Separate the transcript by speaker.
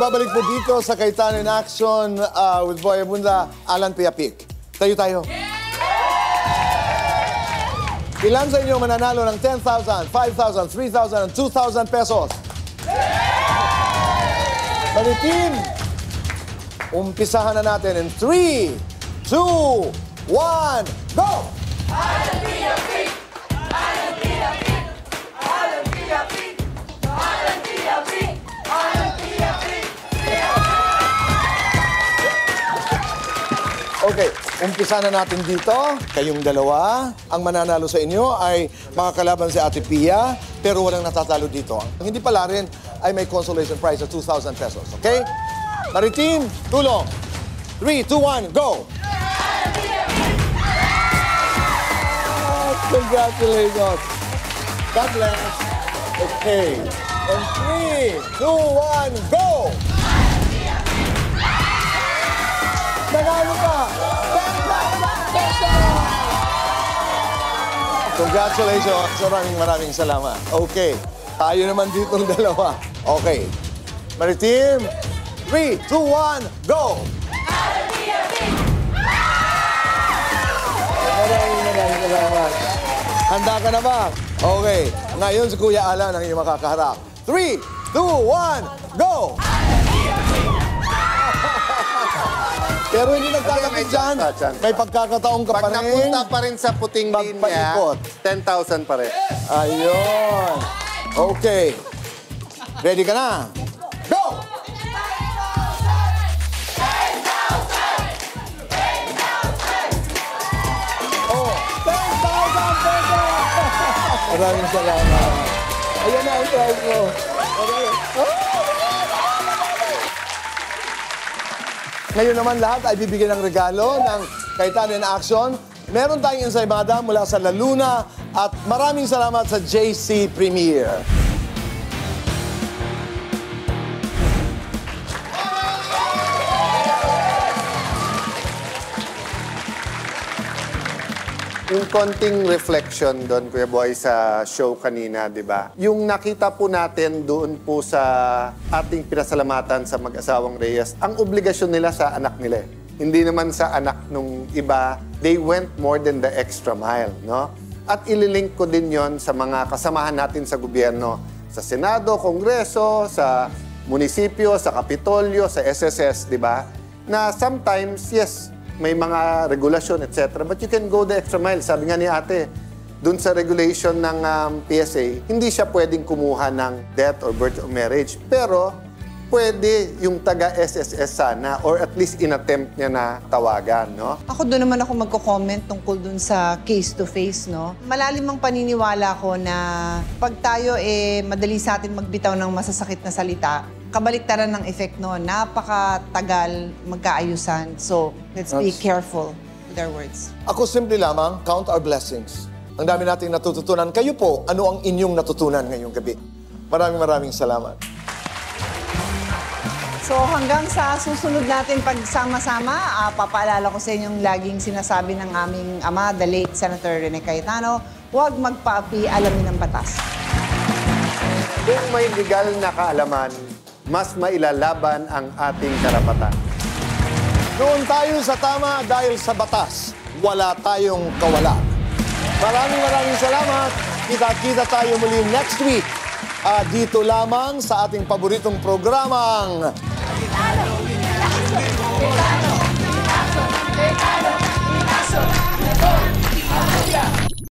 Speaker 1: Nagbabalik po dito sa Cayetano in Action with Boy Abunda, Alan Piapik. Tayo tayo. Ilan sa inyo mananalo ng 10,000, 5,000, 3,000, and 2,000 pesos? Maritim! Umpisahan na natin in 3, 2, 1, go!
Speaker 2: Alan Piapik! Alan Piapik! Alan Piapik! Alan Piapik! Alan Piapik!
Speaker 1: Okay, umpisa na natin dito. Kayong dalawa. Ang mananalo sa inyo ay mga kalaban si Ate Pia, pero walang natatalo dito. Ang hindi pala rin ay may consolation prize of 2,000 pesos. Okay? Maritim, tulong. 3, 2, 1, go! Congratulations. God bless. Okay. And 3, 2, 1, go! Nanalo ka! 10,000 pesos! Congratulations. Maraming salamat. Okay. Tayo naman dito ng dalawa. Okay. Maritim, 3, 2, 1, go! Maraming salamat. Handa ka na ba? Okay. Ngayon si Kuya Alan ang iyong makakaharap. 3, 2, 1, go! Pero hindi nagkakapit dyan. May pagkakataong ka pa
Speaker 3: Pag
Speaker 1: rin.
Speaker 3: napunta pa rin sa puting linya,
Speaker 1: Magpaikot.
Speaker 3: 10,000 pa rin.
Speaker 1: Ayun. Okay. Ready ka na? Go! Oh, 10,000 pesos! Maraming salamat. Ayan na ang prize mo. Ngayon naman lahat ay bibigyan ng regalo ng Cayetano in Action. Meron tayong ensaymada mula sa La Luna at maraming salamat sa JC Premier.
Speaker 3: Yung konting reflection doon, Kuya Boy, sa show kanina, di ba? Yung nakita po natin doon po sa ating pinasalamatan sa mag-asawang Reyes, ang obligasyon nila sa anak nila. Hindi naman sa anak nung iba. They went more than the extra mile, no? At ililink ko din yon sa mga kasamahan natin sa gobyerno, sa Senado, Kongreso, sa munisipyo, sa Kapitolyo, sa SSS, di ba? Na sometimes, yes, may mga regulasyon, etc. But you can go the extra mile. Sabi nga ni ate, dun sa regulation ng PSA, hindi siya pwedeng kumuha ng death or birth or marriage. Pero, pwede yung taga-SSS sana or at least in-attempt niya na tawagan, no?
Speaker 4: Ako doon naman ako magko-comment tungkol dun sa case-to-face, no? Malalim ang paniniwala ko na pag tayo madali sa atin magbitaw ng masasakit na salita, kabaliktaran ng effect no, napakatagal magkaayusan. So, let's be careful with our words.
Speaker 1: Ako simple lamang, count our blessings. Ang dami nating natututunan. Kayo po, ano ang inyong natutunan ngayong gabi? Maraming salamat.
Speaker 4: So hanggang sa susunod natin pagsama-sama, papaalala ko sa inyong laging sinasabi ng aming ama, the late Senator Rene Cayetano, huwag magpaapi, alamin ang batas.
Speaker 3: Kung may legal na kaalaman, mas mailalaban ang ating karapatan.
Speaker 1: Doon tayo sa tama dahil sa batas. Wala tayong kawalan. Maraming salamat. Kita-kita tayo muli next week. Dito lamang sa ating paboritong programang...